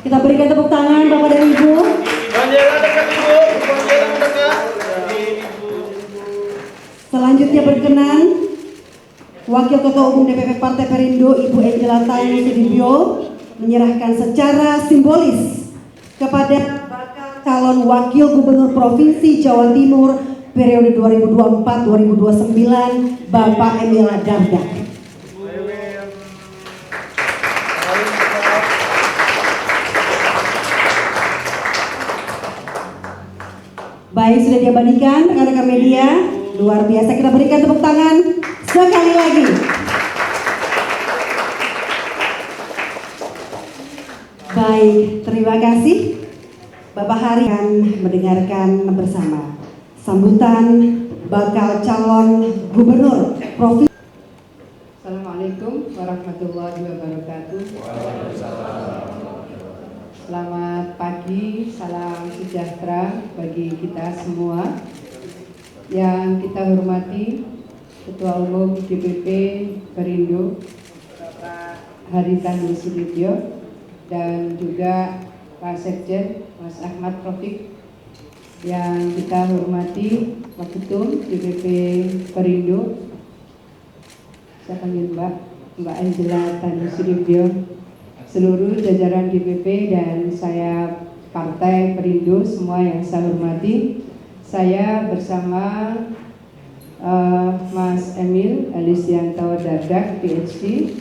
Kita berikan tepuk tangan Bapak dan Ibu. Angela dekat Ibu, Angela mendekat. Selanjutnya berkenan Wakil Ketua Umum DPP Partai Perindo Ibu Angela Tanu Sudibyo menyerahkan secara simbolis kepada bakal calon Wakil Gubernur Provinsi Jawa Timur periode 2024-2029 Bapak Emil Dardak. Baik, sudah diabadikan rekan-rekan media, luar biasa, kita berikan tepuk tangan sekali lagi. Baik, terima kasih. Bapak Hari akan mendengarkan bersama sambutan bakal calon gubernur provinsi. Assalamualaikum warahmatullahi wabarakatuh. Selamat pagi, salam sejahtera bagi kita semua. Yang kita hormati Ketua Umum DPP Perindo Bapak Haritanu Sudibyo dan juga Pak Sekjen Mas Ahmad Taufik. Yang kita hormati Waketum DPP Perindo, saya panggil Mbak Angela Tanu Sudibyo, seluruh jajaran DPP dan saya Partai Perindo semua yang saya hormati. Saya bersama Mas Emil Alisianto Dardak PhD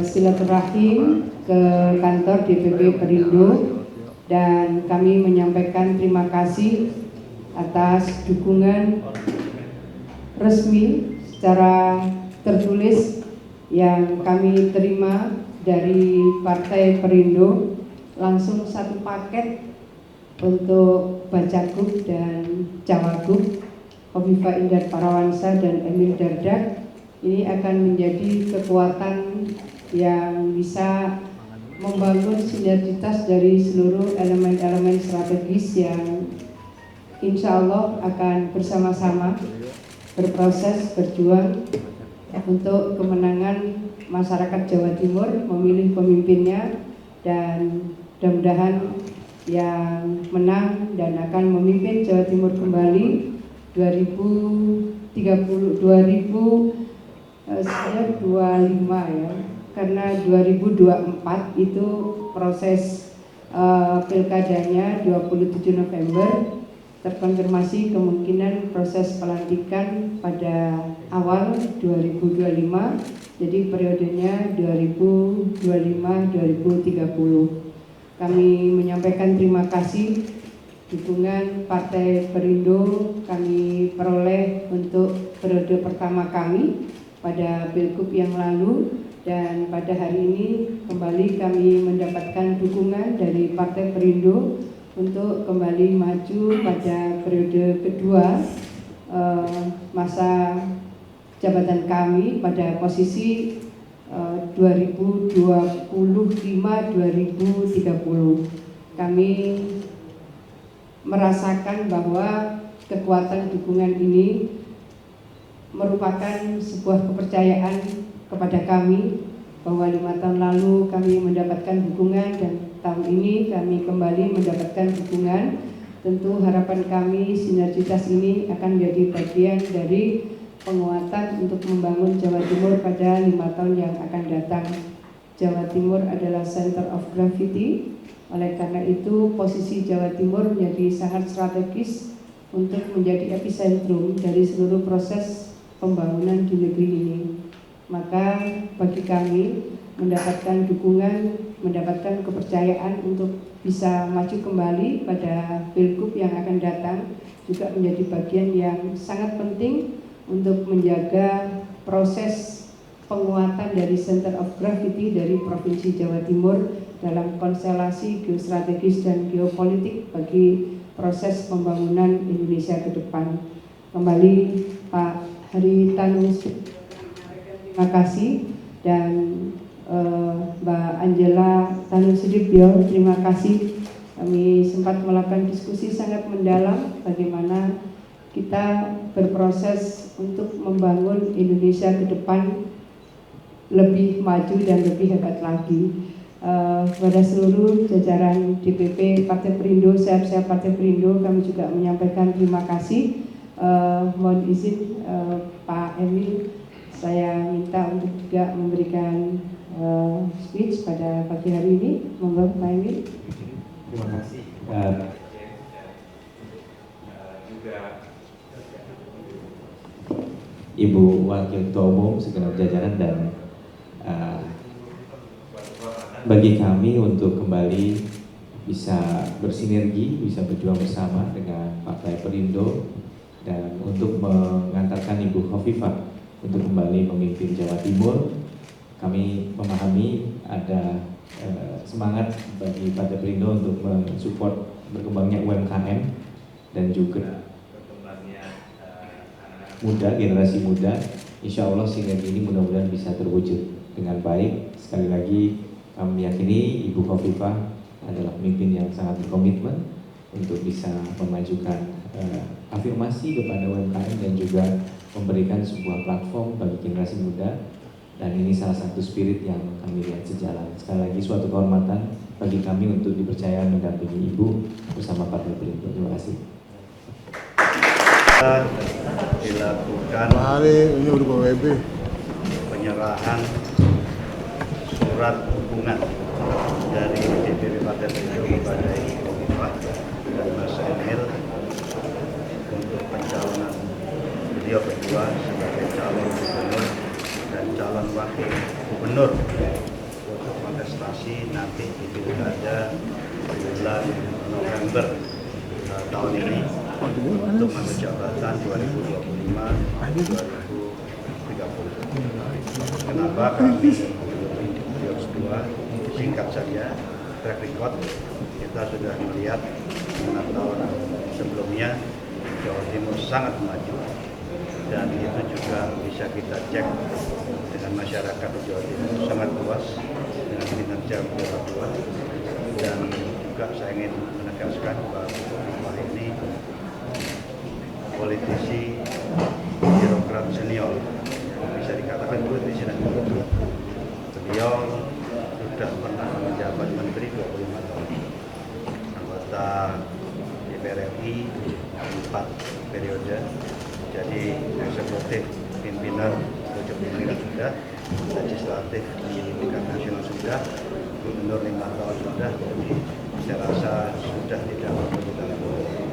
silaturahim ke kantor DPP Perindo dan kami menyampaikan terima kasih atas dukungan resmi secara tertulis yang kami terima dari Partai Perindo, langsung satu paket untuk Bacagub dan Cawagup Khofifah Indar Parawansa dan Emil Dardak. Ini akan menjadi kekuatan yang bisa membangun sinergitas dari seluruh elemen-elemen strategis yang insya Allah akan bersama-sama berproses berjuang untuk kemenangan masyarakat Jawa Timur memilih pemimpinnya, dan mudah-mudahan yang menang dan akan memimpin Jawa Timur kembali 2025 ya, karena 2024 itu proses pilkadanya 27 November, terkonfirmasi kemungkinan proses pelantikan pada awal 2025, jadi periodenya 2025-2030. Kami menyampaikan terima kasih dukungan Partai Perindo kami peroleh untuk periode pertama kami pada Pilgub yang lalu, dan pada hari ini kembali kami mendapatkan dukungan dari Partai Perindo untuk kembali maju pada periode kedua masa jabatan kami pada posisi 2025-2030. Kami merasakan bahwa kekuatan dukungan ini merupakan sebuah kepercayaan kepada kami bahwa 5 tahun lalu kami mendapatkan dukungan dan tahun ini kami kembali mendapatkan dukungan. Tentu harapan kami sinergitas ini akan menjadi bagian dari penguatan untuk membangun Jawa Timur pada 5 tahun yang akan datang. Jawa Timur adalah center of gravity, oleh karena itu posisi Jawa Timur menjadi sangat strategis untuk menjadi epicentrum dari seluruh proses pembangunan di negeri ini. Maka bagi kami mendapatkan dukungan, mendapatkan kepercayaan untuk bisa maju kembali pada Pilgub yang akan datang juga menjadi bagian yang sangat penting untuk menjaga proses penguatan dari center of gravity dari Provinsi Jawa Timur dalam konstelasi geostrategis dan geopolitik bagi proses pembangunan Indonesia ke depan. Kembali Pak Haritanu, terima kasih, dan Mbak Angela Tanu Sudibyo, terima kasih. Kami sempat melakukan diskusi sangat mendalam bagaimana kita berproses untuk membangun Indonesia ke depan lebih maju dan lebih hebat lagi. kepada seluruh jajaran DPP Partai Perindo, sehat-sehat Partai Perindo, kami juga menyampaikan terima kasih. Mohon izin Pak Emil, saya minta untuk juga memberikan speech pada pagi hari ini. Monggo Pak Emil. Terima kasih. Juga Ibu Wakil Ketua Umum, segenap jajaran, dan bagi kami untuk kembali bisa bersinergi, bisa berjuang bersama dengan Partai Perindo, dan untuk mengantarkan Ibu Khofifah untuk kembali memimpin Jawa Timur. Kami memahami ada semangat bagi Partai Perindo untuk mensupport berkembangnya UMKM dan juga berkembangnya anak-anak muda, generasi muda. Insya Allah sinergi ini mudah-mudahan bisa terwujud dengan baik. Sekali lagi kami meyakini Ibu Khofifah adalah pemimpin yang sangat berkomitmen untuk bisa memajukan afirmasi kepada UMKM dan juga memberikan sebuah platform bagi generasi muda, dan ini salah satu spirit yang kami lihat sejalan. Sekali lagi suatu kehormatan bagi kami untuk dipercaya mendampingi Ibu bersama Partai Perindo. Terima kasih. Dilakukan hari ini udah WB. penyerahan surat dukungan dari DPP Partai Perindo kepada Ibu Khofifah dan Mas Emil untuk pencalonan beliau berdua sebagai calon gubernur dan calon wakil gubernur untuk kontestasi nanti di pilkada bulan November tahun ini untuk masa jabatan 2025-2030. Kenapa kami beliau berdua? Singkat saja, track record kita sudah melihat 6 tahun sebelumnya Jawa Timur sangat maju, dan itu juga bisa kita cek dengan masyarakat di Jawa Timur sangat luas dengan kinerja beliau berdua. Dan juga saya ingin menegaskan bahwa Khofifah ini politisi birokrat senior, bisa dikatakan politisi nasional. Beliau sudah pernah menjabat menteri 25 tahun, anggota DPR RI 4 periode, jadi eksekutif pimpinan 75 sudah, legislatif di tingkat nasional sudah, gubernur 5 tahun sudah, jadi saya rasa sudah tidak perlu kita lakukan.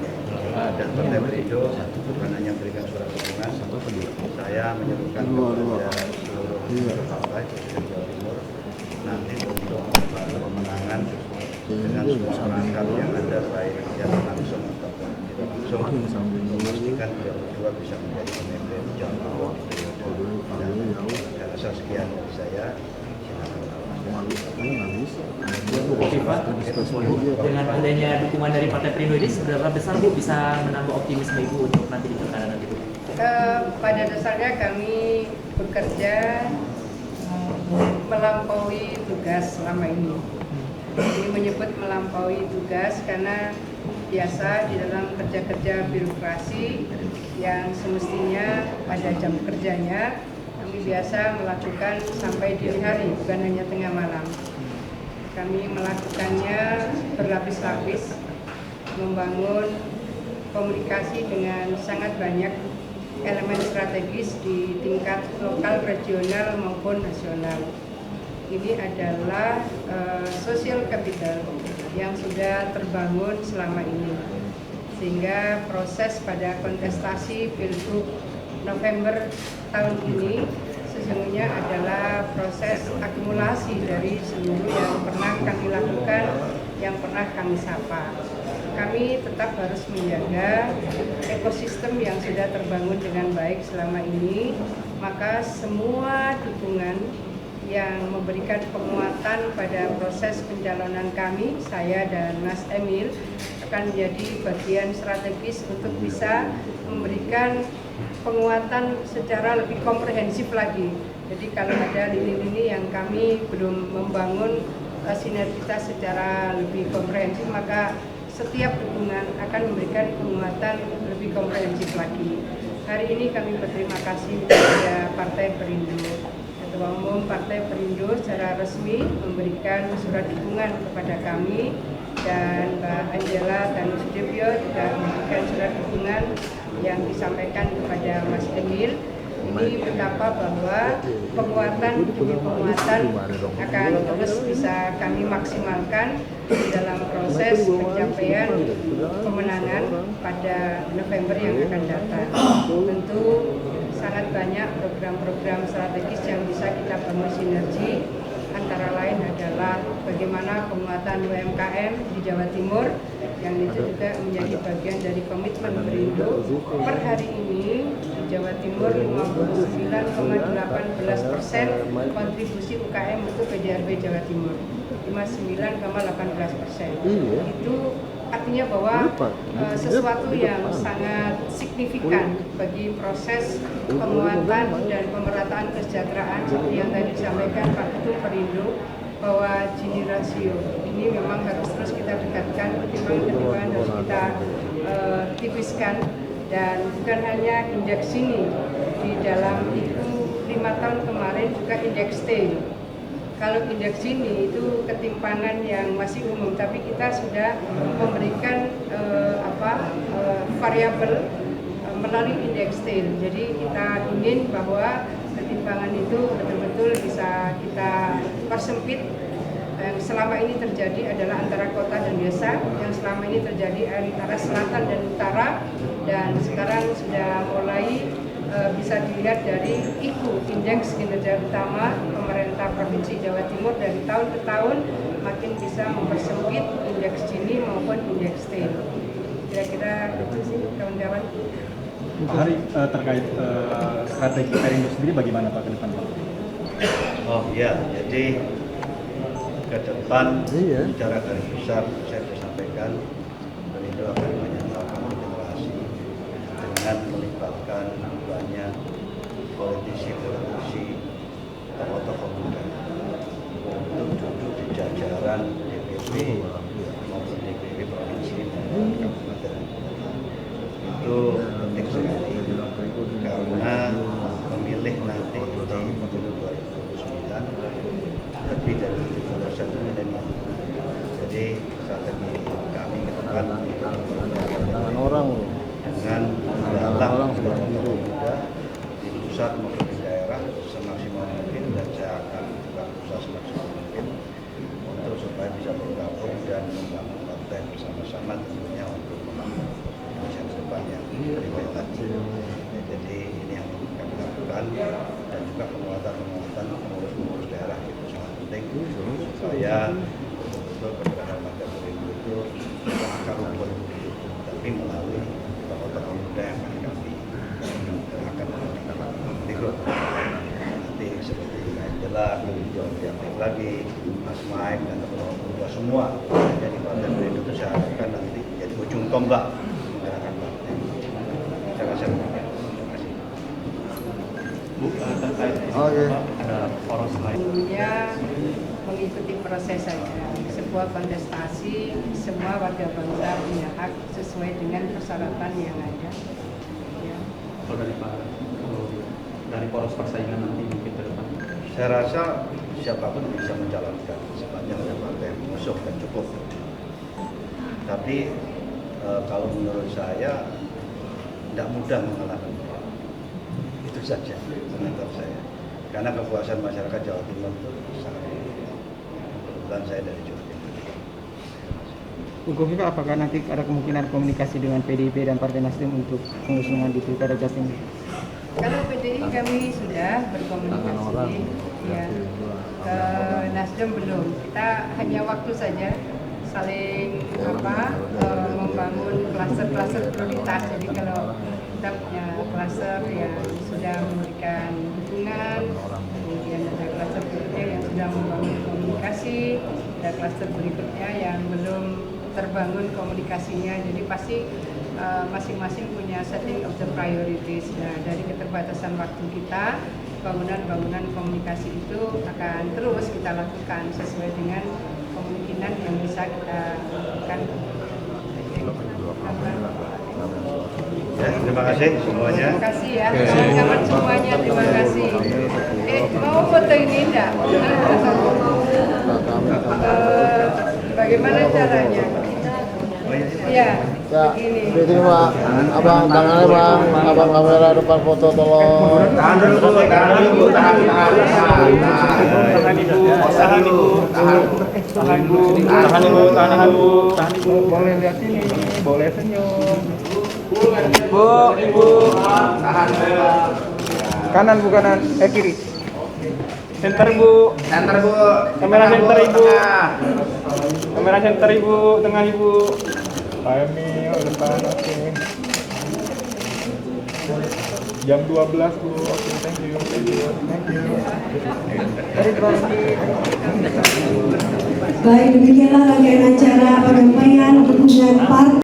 Dan Partai Perindo bukan hanya memberikan surat dukungan, saya menyerukan kepada seluruh partai di Jawa Timur nanti untuk membantu pemenangan dengan semua perangkat yang ada, baik yang langsung ataupun tidak langsung, memastikan beliau berdua bisa menjadi pemimpin Jawa Timur di periode. Dan saya rasa sekian dari saya. Khofifah, dengan adanya dukungan dari Partai Perindo ini seberapa besar Bu bisa menambah optimisme Ibu untuk nanti di pilkada nanti Bu? Pada dasarnya kami bekerja melampaui tugas selama ini. Ini menyebut melampaui tugas karena biasa di dalam kerja-kerja birokrasi yang semestinya pada jam kerjanya, kami biasa melakukan sampai dini hari, bukan hanya tengah malam. Kami melakukannya berlapis-lapis, membangun komunikasi dengan sangat banyak elemen strategis di tingkat lokal, regional maupun nasional. Ini adalah social capital yang sudah terbangun selama ini, sehingga proses pada kontestasi Pilgub November tahun ini sesungguhnya adalah proses akumulasi dari seluruh yang pernah kami lakukan, yang pernah kami sapa. Kami tetap harus menjaga ekosistem yang sudah terbangun dengan baik selama ini, maka semua dukungan yang memberikan penguatan pada proses pencalonan kami, saya dan Mas Emil, akan menjadi bagian strategis untuk bisa memberikan penguatan secara lebih komprehensif lagi. Jadi kalau ada lini-lini yang kami belum membangun sinergitas secara lebih komprehensif, maka setiap dukungan akan memberikan penguatan lebih komprehensif lagi. Hari ini kami berterima kasih kepada Partai Perindo Ketua Umum Partai Perindo secara resmi memberikan surat dukungan kepada kami, dan Mbak Angela Tanusudibyo juga memberikan surat dukungan yang disampaikan kepada Mas Emil. Ini betapa bahwa penguatan demi penguatan akan terus bisa kami maksimalkan di dalam proses pencapaian kemenangan pada November yang akan datang. Tentu sangat banyak program-program strategis yang bisa kita bangun sinergi, antara lain adalah bagaimana penguatan UMKM di Jawa Timur, yang itu juga menjadi bagian dari komitmen Perindo. Per hari ini di Jawa Timur 59,18% kontribusi UKM untuk PDRB Jawa Timur, 59,18%. Itu artinya bahwa sesuatu yang sangat signifikan bagi proses penguatan dan pemerataan kesejahteraan seperti yang tadi disampaikan Pak Ketua Perindo, bahwa Gini rasio ini memang harus terus kita dekatkan, pertimbangan-pertimbangan harus kita tipiskan, dan bukan hanya indeks Gini, di dalam itu 5 tahun kemarin juga indeks T. Kalau indeks Gini itu ketimpangan yang masih umum, tapi kita sudah memberikan variabel melalui indeks T. Jadi kita ingin bahwa ketimpangan itu betul-betul bisa kita persempit. Yang selama ini terjadi adalah antara kota dan desa, yang selama ini terjadi antara selatan dan utara, dan sekarang sudah mulai bisa dilihat dari IKU, Indeks Kinerja Utama Pemerintah Provinsi Jawa Timur, dari tahun ke tahun makin bisa mempersempit indeks Gini maupun indeks T. Kira-kira itu sih kawan-kawan. Pak Hari, terkait strategi Perindo sendiri bagaimana Pak ke depan Pak? Oh iya, jadi ke depan secara garis besar saya sudah sampaikan Perindo akan melakukan regenerasi dengan melibatkan banyak politisi, tokoh-tokoh muda untuk duduk di jajaran DPP maupun DPP provinsi maupun kabupaten. Itu penting sekali karena memilih nanti di pemilu 2029 lebih dari 70% milenial. Jadi strategi kami ke depan dengan menggalang tokoh muda di pusat maupun di daerah semaksimal mungkin, dan saya akan berusaha semaksimal mungkin untuk supaya bisa bergabung dan membangun partai bersama-sama, tentunya untuk membangun Indonesia ke depan yang lebih baik lagi. Jadi ini yang kami lakukan, dan juga penguatan pengurus daerah itu sangat penting supaya betul-betul pergerakan Partai Perindo itu akar rumput, tapi melalui tokoh-tokoh muda yang akan kami akan berikut. Nanti seperti Angela, kemudian yang lagi Mas Mike dan teman-teman muda semua jadi Partai Perindo itu saya harapkan nanti jadi ujung tombak menggerakkan partai. Saya rasa demikian. Terima kasih. Bu, terkait ada poros lain. Tentunya mengikuti proses saja. Sebuah kontestasi, semua warga bangsa punya hak sesuai dengan persyaratan yang ada. Ya. Kalau dari poros persaingan nanti mungkin ke depan. Saya rasa siapapun bisa mencalonkan sepanjang ada partai yang mengusung dan cukup. Tapi kalau menurut saya tidak mudah mengalahkan mereka. Itu saja komentar saya. Karena kepuasan masyarakat Jawa Timur itu sangat tinggi. Kebetulan saya dari Jawa Timur. Bu Kofifa, apakah nanti ada kemungkinan komunikasi dengan PDIP dan Partai Nasdem untuk pengusungan di Pilkada Jatim? Kalau PDI kami sudah berkomunikasi, ya. Ke Nasdem belum. Kita hanya waktu saja saling membangun klaster-klaster prioritas. Jadi kalau kita punya klaster yang sudah memberikan dukungan, kemudian ada klaster berikutnya yang sudah membangun komunikasi, ada klaster berikutnya yang belum terbangun komunikasinya. Jadi pasti masing-masing punya setting of the priorities. Nah, dari keterbatasan waktu kita, bangunan-bangunan komunikasi itu akan terus kita lakukan sesuai dengan kemungkinan yang bisa kita lakukan. Ya, terima kasih semuanya. Terima kasih ya, kawan-kawan semuanya, terima kasih. Mau foto ini enggak? Bagaimana caranya? Ya, begini. Diterima, abang tangannya bang, abang kamera depan foto tolong. Tahan dulu, tahan ibu, tahan ibu, tahan ibu. Boleh lihat ini, boleh senyum. Ibu, tahan. Kanan bu kanan, kiri. Center bu, Kamera center ibu. kamera center ibu, tengah ibu. Pak Emil depan, oke. Jam 12 bu, oke, thank you. Baik, demikianlah rangkaian acara penyampaian dukungan partai